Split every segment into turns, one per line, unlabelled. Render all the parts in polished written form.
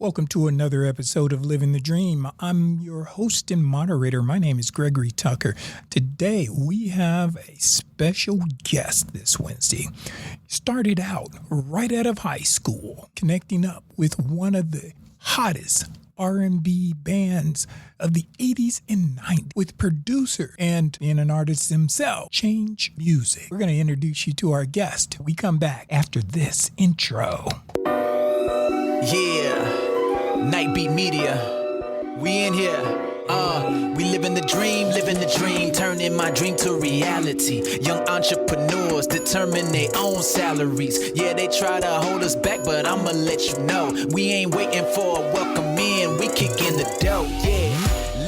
Welcome to another episode of Living the Dream. I'm your host and moderator. My name is Gregory Tucker. Today we have a special guest this Wednesday. Started out right out of high school, connecting up with one of the hottest R&B bands of the 80s and 90s with producer and being an artist himself, Change Music. We're going to introduce you to our guest. We come back after this intro.
Yeah, Nightbeat Media, we in here. We living the dream, turning my dream to reality. Young entrepreneurs determine their own salaries. Yeah, they try to hold us back, but I'ma let you know, we ain't waiting for a welcome in, we kicking the dough. Yeah,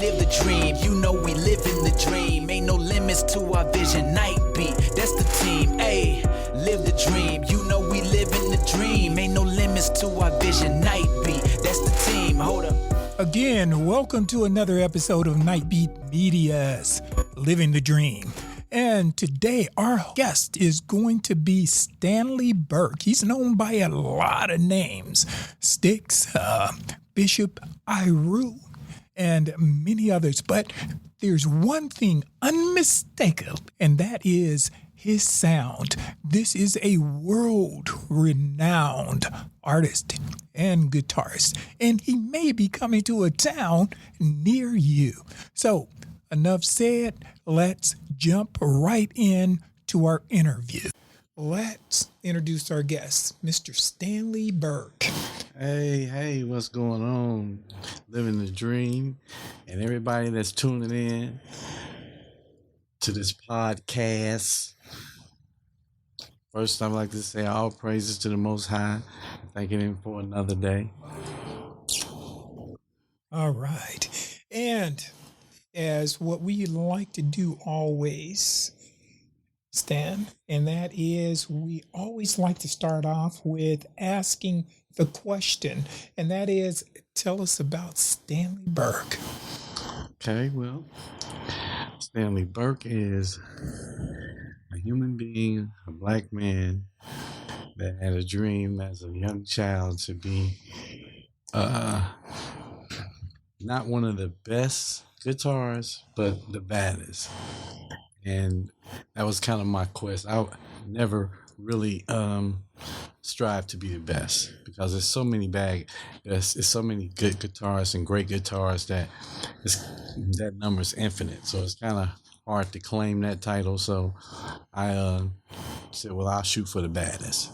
live the dream, you know we live in the dream. Ain't no limits to our vision. Nightbeat, that's the team. Ayy, live the dream, you know we live in the dream. Ain't no limits to our vision. Nightbeat, that's the team. Hold up.
Again, welcome to another episode of Nightbeat Media's Living the Dream. And today our guest is going to be Stanley Burke. He's known by a lot of names. Sticks, Bishop, Iru, and many others. But there's one thing unmistakable, and that is his sound. This is a world-renowned artist and guitarist, and he may be coming to a town near you. So, enough said, let's jump right in to our interview. Let's introduce our guest, Mr. Stanley Burke.
Hey, what's going on? Living the dream, and everybody that's tuning in to this podcast. First, I'd like to say all praises to the Most High, thanking Him for another day.
All right. And as what we like to do always, Stan, and that is we always like to start off with asking the question, and that is, tell us about Stanley Burke.
Okay, well, Stanley Burke is a human being, a black man that had a dream as a young child to be not one of the best guitarists, but the baddest. And that was kind of my quest. I never really strive to be the best, because there's so many there's so many good guitarists and great guitarists that number is infinite. So it's kind of hard to claim that title. So I said, well, I'll shoot for the baddest.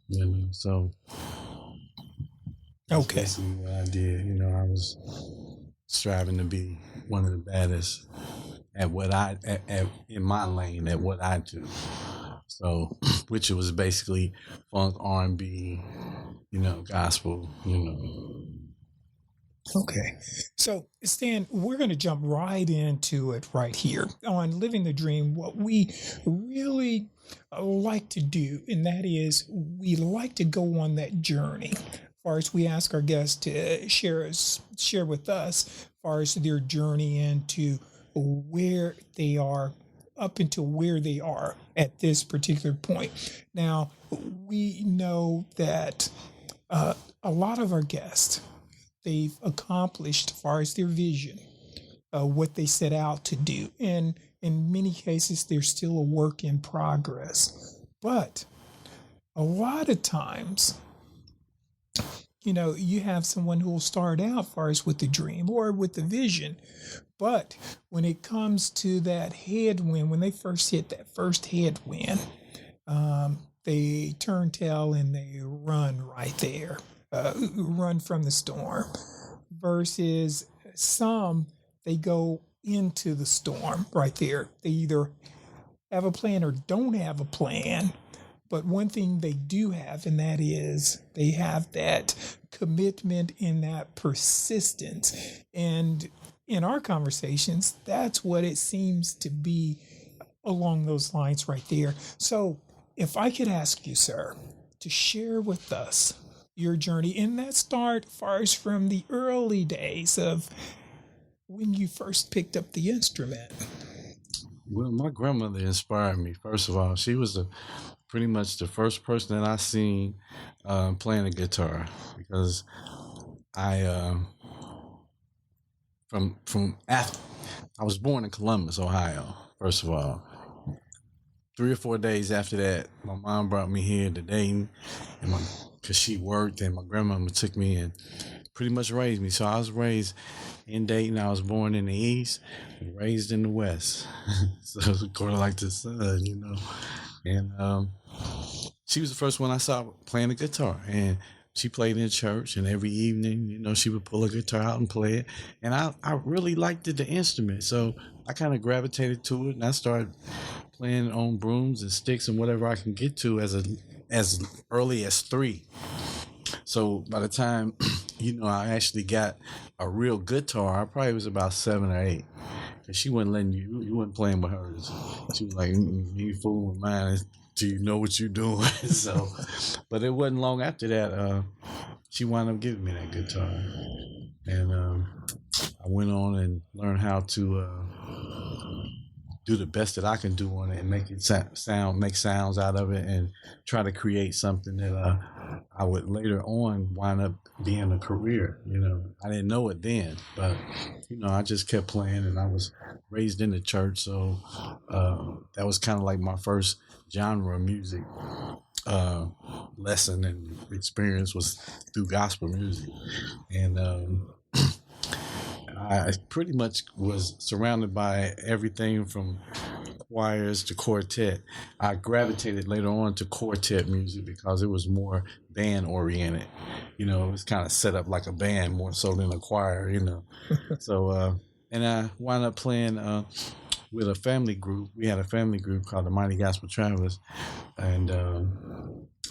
You know, so that's
Okay.
basically what I did. You know, I was striving to be one of the baddest at what in my lane, at what I do. So, which was basically funk, R&B, gospel,
Okay. So, Stan, we're going to jump right into it right here on Living the Dream. What we really like to do, and that is we like to go on that journey. As far as we ask our guests to share with us, as far as their journey into where they are, up until where they are at this particular point. Now, we know that a lot of our guests, they've accomplished as far as their vision, what they set out to do. And in many cases, they're still a work in progress. But a lot of times, you have someone who will start out as far as with the dream or with the vision. But when it comes to that headwind, when they first hit that first headwind, they turn tail and they run right there, run from the storm. Versus some, they go into the storm right there. They either have a plan or don't have a plan. But one thing they do have, and that is they have that commitment and that persistence. And in our conversations, that's what it seems to be along those lines right there. So if I could ask you, sir, to share with us your journey, and that start far as from the early days of when you first picked up the instrument.
Well, my grandmother inspired me. First of all, she was pretty much the first person that I seen playing the guitar, because I from after I was born in Columbus, Ohio. First of all, 3 or 4 days after that, my mom brought me here to Dayton, and because she worked, and my grandmama took me and pretty much raised me. So I was raised in Dayton. I was born in the East, and raised in the West. So it was kind of like the sun, you know. And she was the first one I saw playing the guitar, and she played in church, and every evening, you know, she would pull a guitar out and play it. And I really liked the instrument, so I kind of gravitated to it, and I started playing on brooms and sticks and whatever I can get to as early as 3. So by the time, you know, I actually got a real guitar, I probably was about 7 or 8. Cause she wasn't letting you weren't playing with hers. She was like, you fooling with mine. Do you know what you're doing? So, but it wasn't long after that, she wound up giving me that guitar. And I went on and learned how to do the best that I can do on it and make it make sounds out of it, and try to create something that I would later on wind up being a career. You know, I didn't know it then, but you know, I just kept playing, and I was raised in the church, so that was kind of like my first genre of music lesson and experience was through gospel music. And I pretty much was surrounded by everything from choirs to quartet. I gravitated later on to quartet music because it was more band oriented. You know, it was kind of set up like a band more so than a choir, you know. So, and I wound up playing with a family group. We had a family group called the Mighty Gospel Travelers. And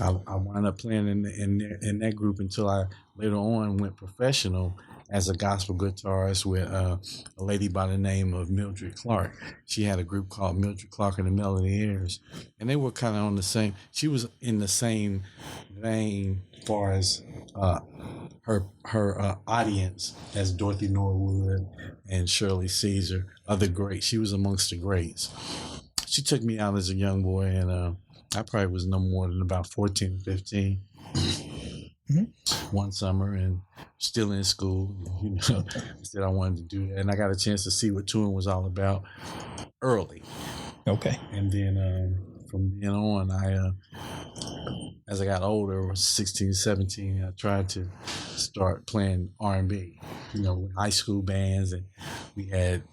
I wound up playing in that group until I later on went professional as a gospel guitarist with a lady by the name of Mildred Clark. She had a group called Mildred Clark and the Melody Airs, and they were kind of on the same. She was in the same vein as far as her audience as Dorothy Norwood and Shirley Caesar, other greats. She was amongst the greats. She took me out as a young boy, and I probably was no more than about 14, 15. One summer, and still in school, you know, said I wanted to do that, and I got a chance to see what touring was all about early.
Okay.
And then from then on, I as I got older, 16, 17, I tried to start playing R&B, you know, with high school bands, and we had,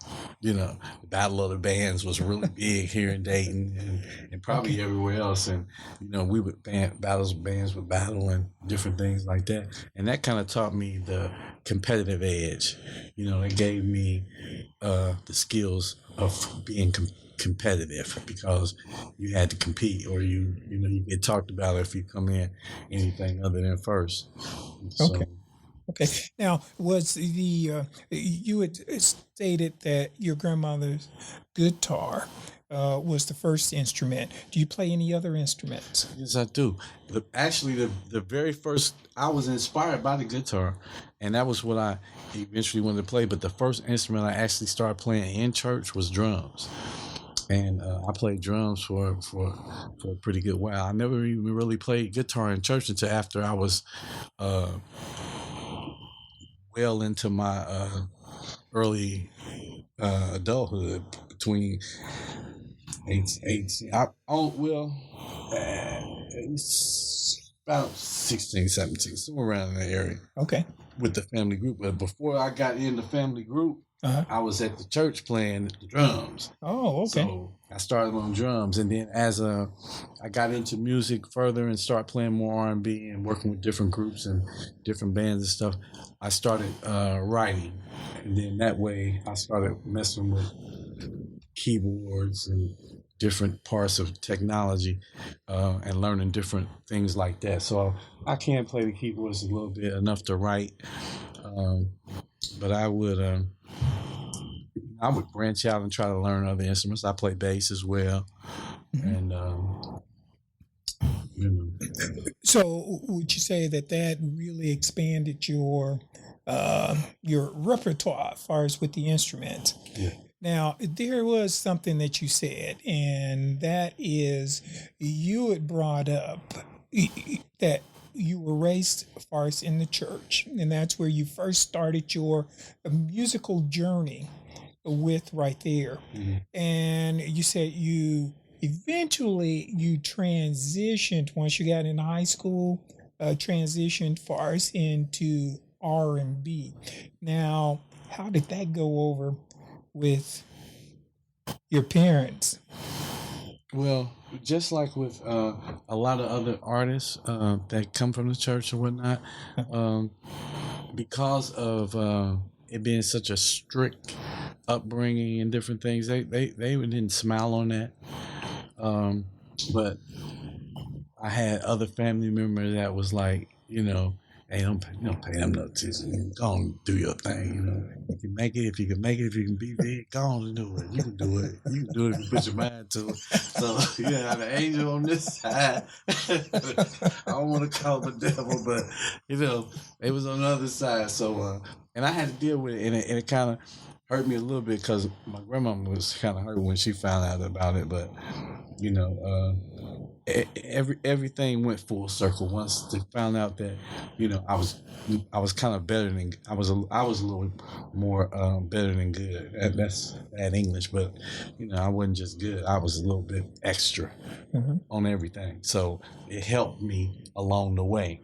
you know, the Battle of the Bands was really big here in Dayton and probably everywhere else. And, you know, we would bands would battle and different things like that. And that kind of taught me the competitive edge. You know, it gave me the skills of being competitive, because you had to compete, or you get talked about if you come in anything other than first. So,
okay. Now, was you had stated that your grandmother's guitar was the first instrument. Do you play any other instruments?
Yes, I do. Actually, the very first, I was inspired by the guitar, and that was what I eventually wanted to play. But the first instrument I actually started playing in church was drums. And I played drums for a pretty good while. I never even really played guitar in church until after I was well into my early adulthood, between 18. It's about 16, 17, somewhere around in that area.
Okay.
With the family group. But before I got in the family group, I was at the church playing the drums.
Oh, okay.
So I started on drums, and then as I got into music further and started playing more R&B and working with different groups and different bands and stuff, I started writing, and then that way I started messing with keyboards and different parts of technology and learning different things like that. So I can play the keyboards a little bit, enough to write, but I would branch out and try to learn other instruments. I play bass as well. And you know.
So would you say that really expanded your repertoire as far as with the instruments?
Yeah.
Now, there was something that you said, and that is you had brought up that you were raised first in the church, and that's where you first started your musical journey with right there. And you said you eventually you transitioned once you got in high school, transitioned first into R&B. Now, how did that go over with your parents?
Well, just like with a lot of other artists that come from the church or whatnot, because of it being such a strict upbringing and different things, they didn't smile on that. But I had other family members that was like, hey, don't pay them no attention. Go on, do your thing. You can make it if you can make it. If you can be big, go on and do it. You can do it. You can do it if you put your mind to it. So you have an angel on this side. I don't want to call him the devil, but it was on the other side. So and I had to deal with it, and it kind of hurt me a little bit because my grandmama was kind of hurt when she found out about it. But everything went full circle once they found out that I was kind of better than I was a little more better than good. That's bad English, but I wasn't just good. I was a little bit extra on everything, so it helped me along the way.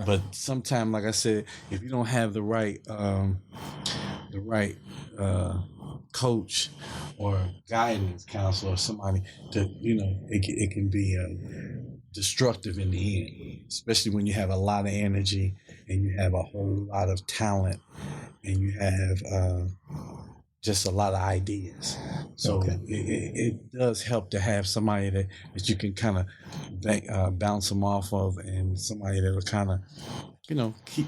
But sometimes, like I said, if you don't have the right coach or guidance counselor or somebody to, it can be destructive in the end, especially when you have a lot of energy and you have a whole lot of talent and you have just a lot of ideas. So it does help to have somebody that you can kind of bounce them off of, and somebody that will kind of, keep,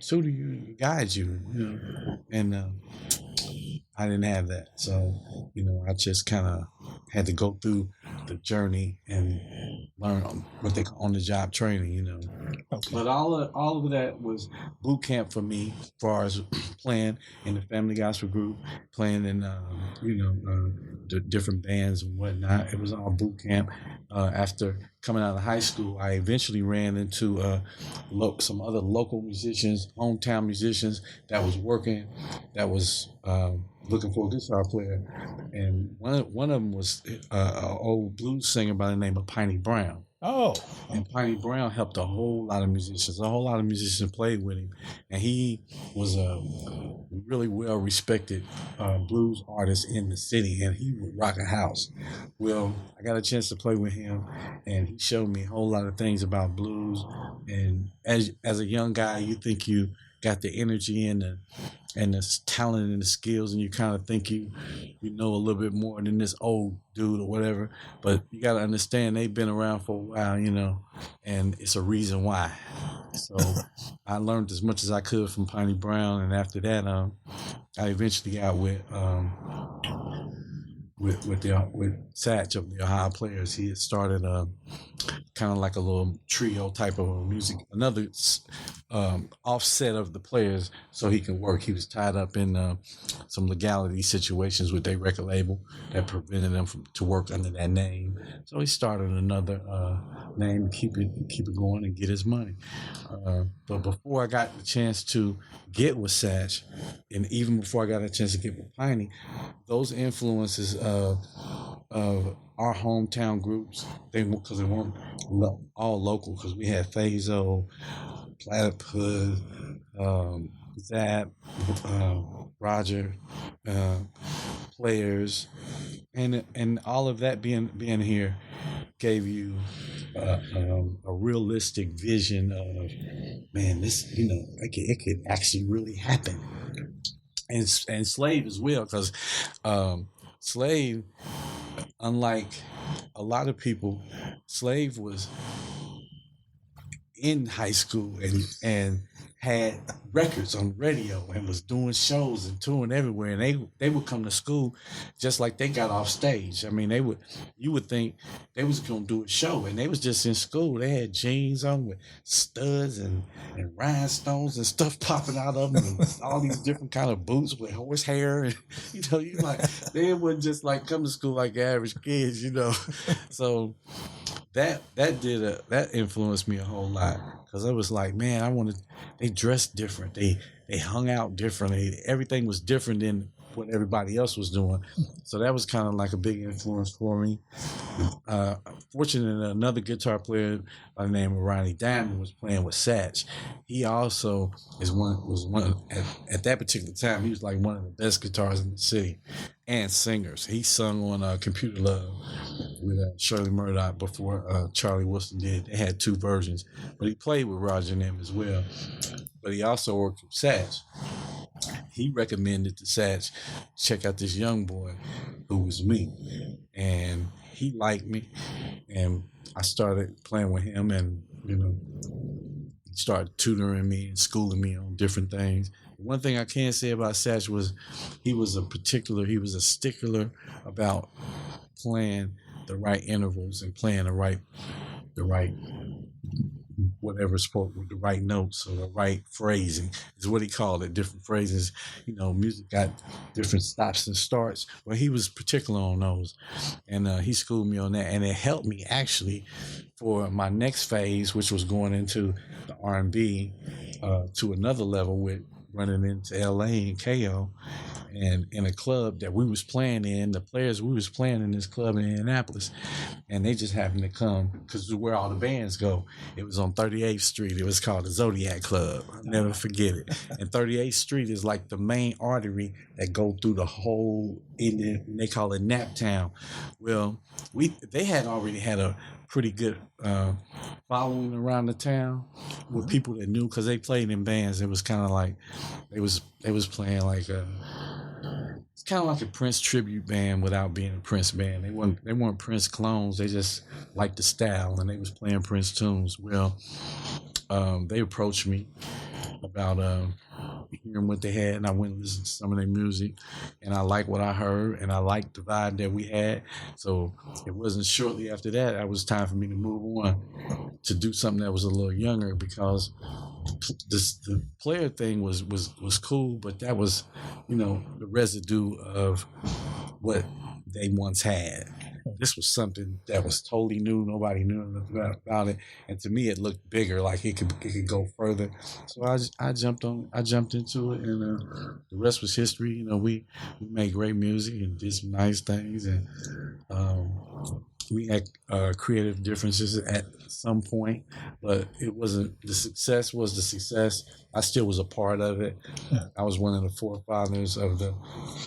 tutor you and guide you, and I didn't have that. So, I just kind of had to go through the journey and learn what they call on-the-job training, But all of that was boot camp for me, as far as playing in the family gospel group, playing in, the different bands and whatnot. It was all boot camp. After coming out of high school, I eventually ran into some other local musicians, hometown musicians that was working, that was looking for a guitar player, and one of them was an old blues singer by the name of Piney Brown. Oh, and Piney Brown helped a whole lot of musicians. A whole lot of musicians played with him, and he was a really well respected blues artist in the city, and he would rock a house. Well, I got a chance to play with him, and he showed me a whole lot of things about blues. And as a young guy, you think you got the energy and the talent and the skills, and you kind of think you know a little bit more than this old dude or whatever. But you got to understand, they've been around for a while, and it's a reason why. So I learned as much as I could from Piney Brown, and after that, I eventually got with Satch of the Ohio Players. He had started kind of like a little trio type of music, another offset of the Players, so he can work. He was tied up in some legality situations with their record label that prevented them to work under that name. So he started another name to keep it going and get his money. But before I got the chance to get with Satch, and even before I got a chance to get with Piney, those influences of our hometown groups, because they weren't all local, because we had Phazo, Platypus, Zap, Roger, Players, and all of that being here gave you a realistic vision of, man, this, it could actually really happen. And Slave as well, because Slave, unlike a lot of people, Slave was in high school and had records on radio and was doing shows and touring everywhere, and they would come to school just like they got off stage. I mean, you would think they was gonna do a show, and they was just in school. They had jeans on with studs and rhinestones and stuff popping out of them, and all these different kind of boots with horse hair, and you like, they wouldn't just like come to school like average kids, So that influenced me a whole lot because I was like, man, they dressed different, they hung out differently, everything was different than what everybody else was doing. So that was kind of like a big influence for me. Fortunately, another guitar player by the name of Ronnie Diamond was playing with Satch. He also was one at that particular time. He was like one of the best guitarists in the city and singers. He sung on Computer Love with Shirley Murdoch before Charlie Wilson did. They had 2 versions, but he played with Roger and them as well. But he also worked with Satch. He recommended to Satch, check out this young boy who was me. And he liked me. And I started playing with him and, started tutoring me and schooling me on different things. One thing I can say about Satch was he was a stickler about playing the right intervals and playing the right whatever spoke with the right notes or the right phrasing is what he called it. Different phrases, music got different stops and starts. Well, he was particular on those, and he schooled me on that, and it helped me actually for my next phase, which was going into the R&B to another level with running into LA and KO. And in a club that we was playing in, the players we was playing in this club in Indianapolis, and they just happened to come because it's where all the bands go. It was on 38th Street. It was called the Zodiac Club. I'll never forget it. And 38th Street is like the main artery that go through the whole Indian. They call it Naptown. Well, they had already had a pretty good following around the town with people that knew because they played in bands. It was kind of like they was playing like it's kind of like a Prince tribute band without being a Prince band. They weren't Prince clones. They just liked the style and they was playing Prince tunes. Well, they approached me about hearing what they had, and I went and listened to some of their music, and I liked what I heard, and I liked the vibe that we had. So it wasn't shortly after that it was time for me to move on to do something that was a little younger, because the player thing was cool, but that was, the residue of what they once had. This was something that was totally new. Nobody knew anything about it, and to me, it looked bigger, like it could go further. So I jumped into it, and the rest was history. We made great music and did some nice things, and we had creative differences at some point, but it wasn't. The success was the success. I still was a part of it. I was one of the forefathers of the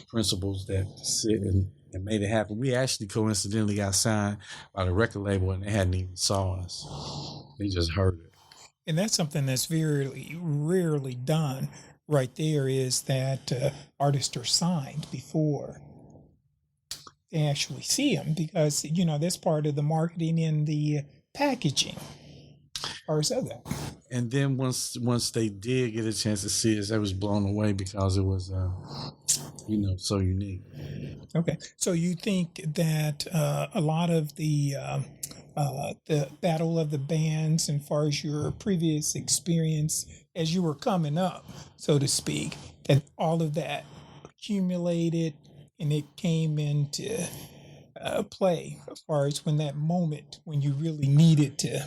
principles that sit and made it happen. We actually coincidentally got signed by the record label, and they hadn't even saw us. They just heard it.
And that's something that's very rarely done right there, is that artists are signed before they actually see them, because, that's part of the marketing and the packaging. Or so that.
And then once they did get a chance to see us, I was blown away because it was, so unique.
Okay, so you think that a lot of the battle of the bands, and far as your previous experience as you were coming up, so to speak, that all of that accumulated and it came into play as far as when that moment when you really needed to.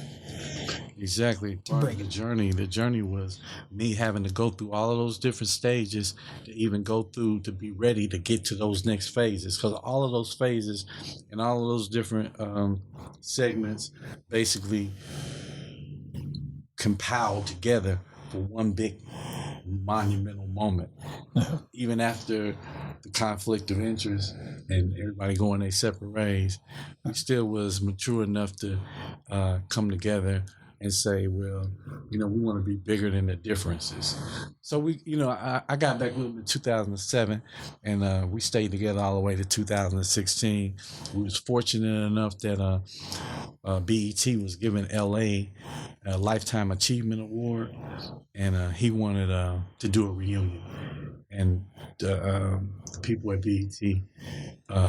Exactly. Part of the journey was me having to go through all of those different stages to even go through to be ready to get to those next phases, because all of those phases and all of those different segments basically compiled together for one big monumental moment. Even after the conflict of interest and everybody going their separate ways, we still was mature enough to come together and say, well, we want to be bigger than the differences. So we, I got back with them in 2007, and we stayed together all the way to 2016. We was fortunate enough that BET was giving LA a Lifetime Achievement Award, and he wanted to do a reunion. And the people at BET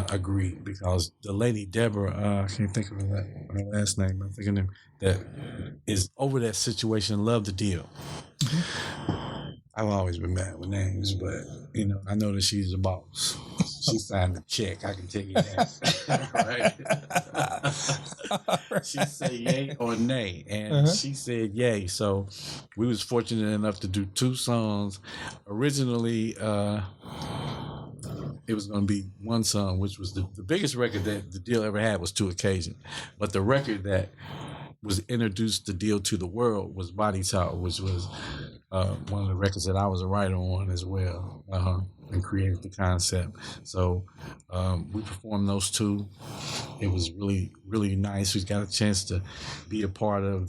agreed, because the lady Deborah, I can't think of her last name, I'm thinking that is over that situation, loved the deal. I've always been bad with names, but I know that she's the boss. She signed the check. I can tell you that. Right? She said yay or nay, and she said yay. So we was fortunate enough to do 2 songs. Originally, it was going to be 1 song, which was the biggest record that the DEELE ever had was 2 Occasions. But the record that was introduced the DEELE to the world was Body Talk, which was one of the records that I was a writer on as well, and created the concept. So we performed those 2. It was really, really nice. We got a chance to be a part of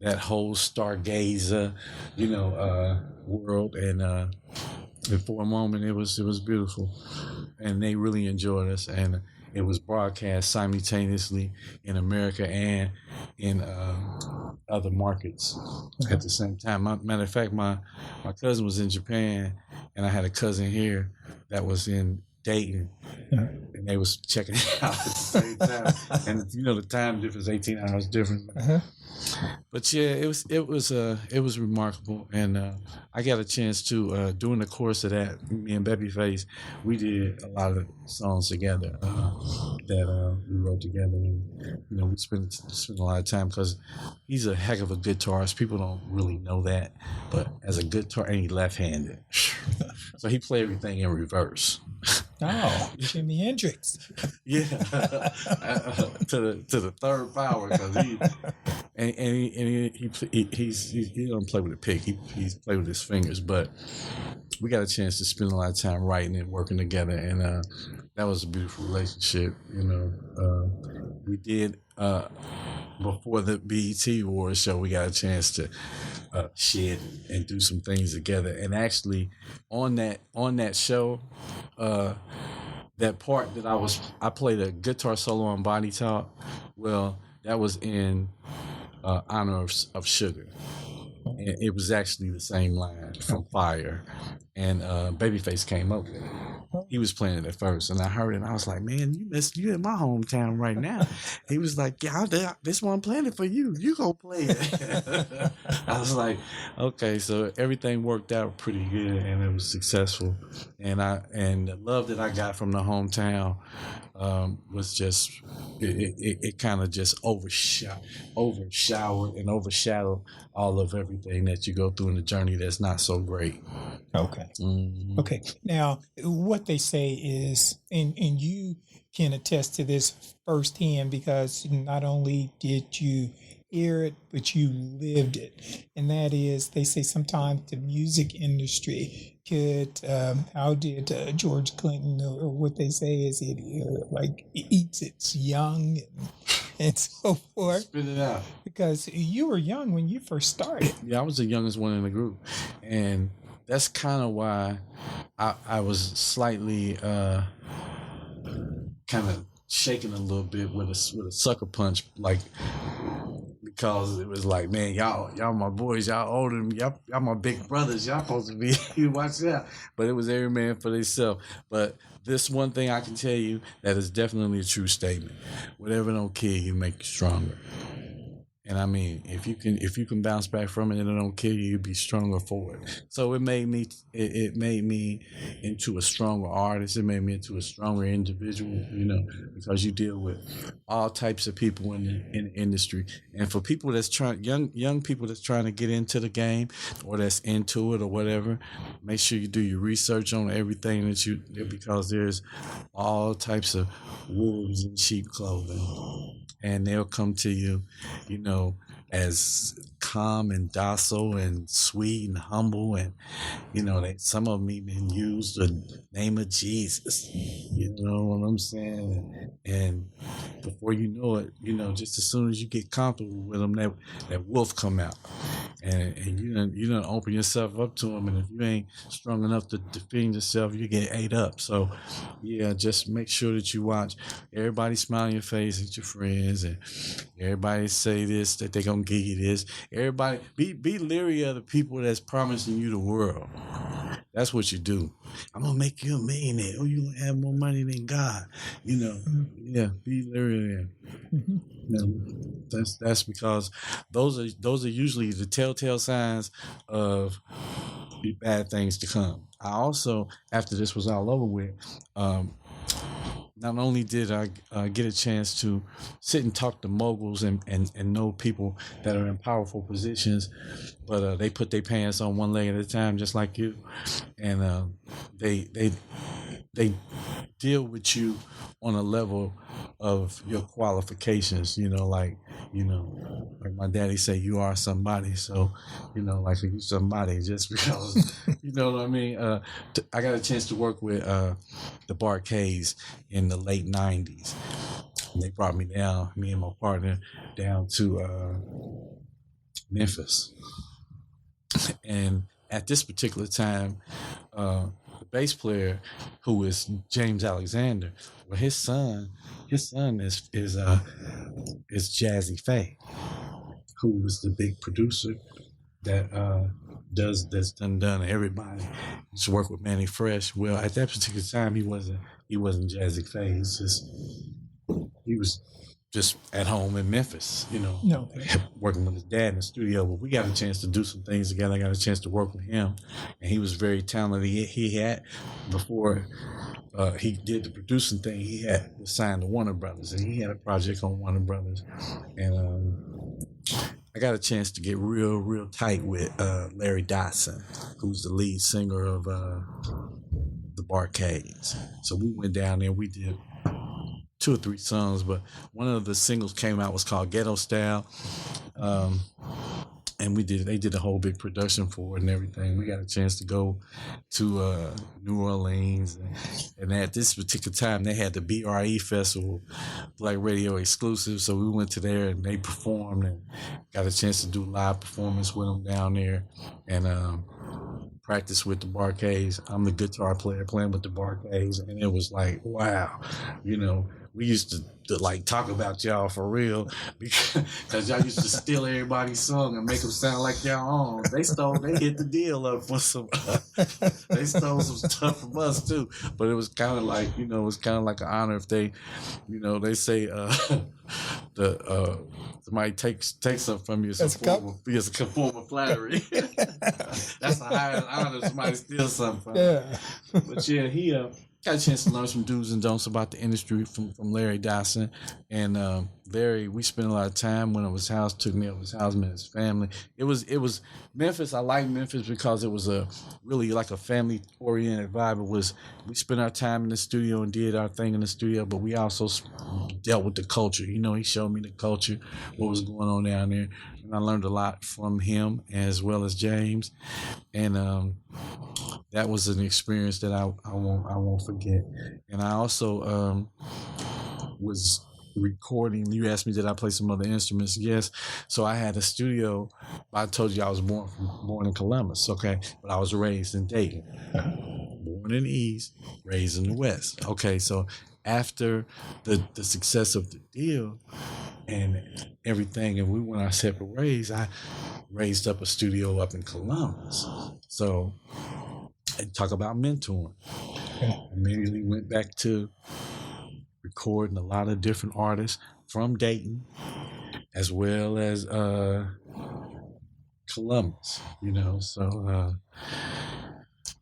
that whole stargazer, world, and for a moment it was beautiful, and they really enjoyed us, and it was broadcast simultaneously in America and in other markets at the same time. Matter of fact, my cousin was in Japan, and I had a cousin here that was in Dayton, and they was checking it out at the same time. And the time difference, 18 hours difference. But yeah, it was remarkable, and I got a chance to during the course of that, me and Babyface, we did a lot of songs together that we wrote together, and we spent a lot of time because he's a heck of a guitarist. People don't really know that, but as a guitar, and he's left-handed, so he played everything in reverse.
Oh, Jimi Hendrix.
Yeah, to the 3rd power, because he don't play with a pick. He's play with his fingers. But we got a chance to spend a lot of time writing and working together, and that was a beautiful relationship. We did before the BET Awards show. We got a chance to shed and do some things together, and actually on that show. That part that I played a guitar solo on Body Talk. Well, that was in honor of Sugar. And it was actually the same line from Fire. And Babyface came up with it. He was playing it at first, and I heard it, and I was like, man, you in my hometown right now. He was like, yeah, this one I'm playing it for you. You go play it. I was like, okay, so everything worked out pretty good, and it was successful. And the love that I got from the hometown was just, it kind of just overshadowed and overshadowed all of everything that you go through in the journey that's not so great.
Okay.
Mm-hmm.
Okay. Now, what they say is, and you can attest to this firsthand, because not only did you hear it, but you lived it. And that is, they say sometimes the music industry could, how did George Clinton, or what they say is it eats its young and so forth.
Spit it out.
Because you were young when you first started.
Yeah, I was the youngest one in the group. And that's kind of why I was slightly kind of shaking a little bit with a sucker punch, like, because it was like, man, y'all my boys, y'all older than me, y'all my big brothers, y'all supposed to be, you watch out. But it was every man for themselves. But this one thing I can tell you that is definitely a true statement: whatever don't kill you, make you stronger. And I mean, if you can bounce back from it and it don't kill you, you'll be stronger for it. So it made me into a stronger artist. It made me into a stronger individual, because you deal with all types of people in the industry. And for people that's young people that's trying to get into the game, or that's into it or whatever, make sure you do your research on everything because there's all types of wolves in sheep clothing. And they'll come to you, as calm and docile and sweet and humble, and some of them even use the name of Jesus. You know what I'm saying? And before you know it, just as soon as you get comfortable with them, that wolf come out, and you done open yourself up to them. And if you ain't strong enough to defend yourself, you get ate up. So yeah, just make sure that you watch. Everybody smile in your face at your friends, and everybody say this, that they gonna give you this. Everybody be leery of the people that's promising you the world. That's what you do. I'm gonna make you a millionaire. Oh, you gonna have more money than God. Yeah, be leery of them. Mm-hmm. That's because those are usually the telltale signs of bad things to come. I also, after this was all over with, not only did I get a chance to sit and talk to moguls and know people that are in powerful positions, but they put their pants on one leg at a time, just like you, and they deal with you on a level of your qualifications, like my daddy say, you are somebody. So, like you somebody just because, you know what I mean? I got a chance to work with the Barcades in the late 90s. And they brought me down, me and my partner, down to Memphis. And at this particular time, the bass player, who is James Alexander, well, his son is Jazzy Faye, who was the big producer that that's done everybody. Used to work with Manny Fresh. Well, at that particular time, he wasn't Jazzy Faye. He was just at home in Memphis,
No.
working with his dad in the studio. But we got a chance to do some things together. I got a chance to work with him, and he was very talented. He had, before he did the producing thing, he was signed to Warner Brothers, and he had a project on Warner Brothers. And I got a chance to get real tight with Larry Dotson, who's the lead singer of the Barcades. So we went down there. We did 2 or 3 songs, but one of the singles came out was called Ghetto Style, and they did a whole big production for it and everything. We got a chance to go to New Orleans, and at this particular time they had the BRE Festival, Black Radio Exclusive, so we went to there and they performed and got a chance to do live performance with them down there, and practice with the Barcades. I'm the guitar player playing with the Barcades, and it was like, wow, we used to like talk about y'all for real because y'all used to steal everybody's song and make them sound like y'all own. They hit the deal up for some. They stole some stuff from us too, but it was kind of like it was kind of like an honor if they, they say somebody takes something from you as a form of flattery. That's a high honor. Somebody steals something from you. Yeah. But yeah, he got a chance to learn some do's and don'ts about the industry from Larry Dotson. And Larry, we spent a lot of time when it was house, took me over his house, met his family. It was Memphis. I like Memphis because it was a really like a family oriented vibe. We spent our time in the studio and did our thing in the studio, but we also dealt with the culture. He showed me the culture, what was going on down there. And I learned a lot from him as well as James. And that was an experience that I won't forget. And I also was recording. You asked me, did I play some other instruments? Yes. So I had a studio. I told you I was born in Columbus, okay? But I was raised in Dayton. Born in the East, raised in the West. Okay, so after the success of the DEELE and everything, and we went our separate ways, I raised up a studio up in Columbus. So I talk about mentoring. I immediately went back to recording a lot of different artists from Dayton as well as Columbus, so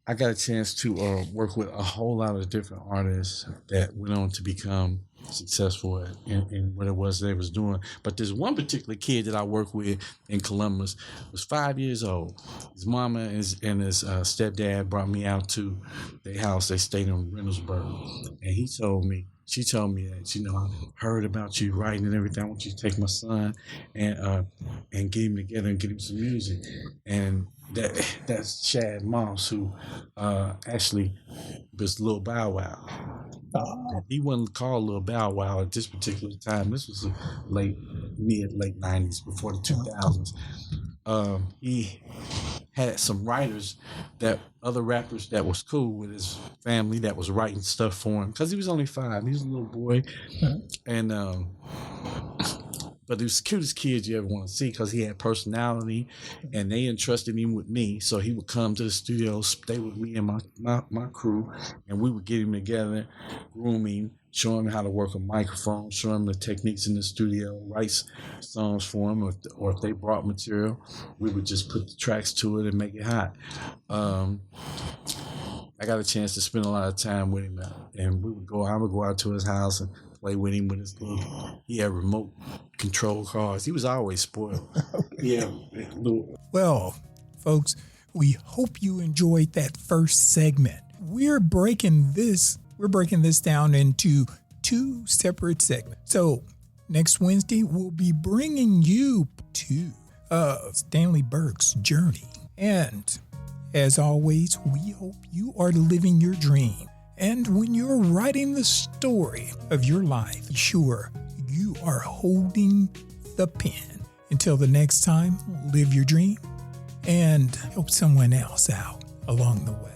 I got a chance to work with a whole lot of different artists that went on to become successful in what it was they was doing. But there's one particular kid that I worked with in Columbus was 5 years old. His mama and his stepdad brought me out to their house. They stayed in Reynoldsburg, and she told me that, I heard about you writing and everything. I want you to take my son and get him together and get him some music. And that's Chad Moss, who actually was Lil Bow Wow. He wasn't called Lil Bow Wow at this particular time. This was late 90s, before the 2000s. He had some writers, that other rappers that was cool with his family that was writing stuff for him, because he was only 5. He was a little boy. And but he was the cutest kid you ever want to see, because he had personality, and they entrusted him with me. So he would come to the studio, stay with me and my crew, and we would get him together, grooming, show him how to work a microphone, show him the techniques in the studio, write songs for him, or if they brought material, we would just put the tracks to it and make it hot. I got a chance to spend a lot of time with him, and I would go out to his house and play with him with his he had remote control cars. He was always spoiled. Yeah.
Well, folks, we hope you enjoyed that first segment. We're breaking this down into 2 separate segments. So next Wednesday, we'll be bringing you to Stanley Burke's journey. And as always, we hope you are living your dream. And when you're writing the story of your life, be sure you are holding the pen. Until the next time, live your dream and help someone else out along the way.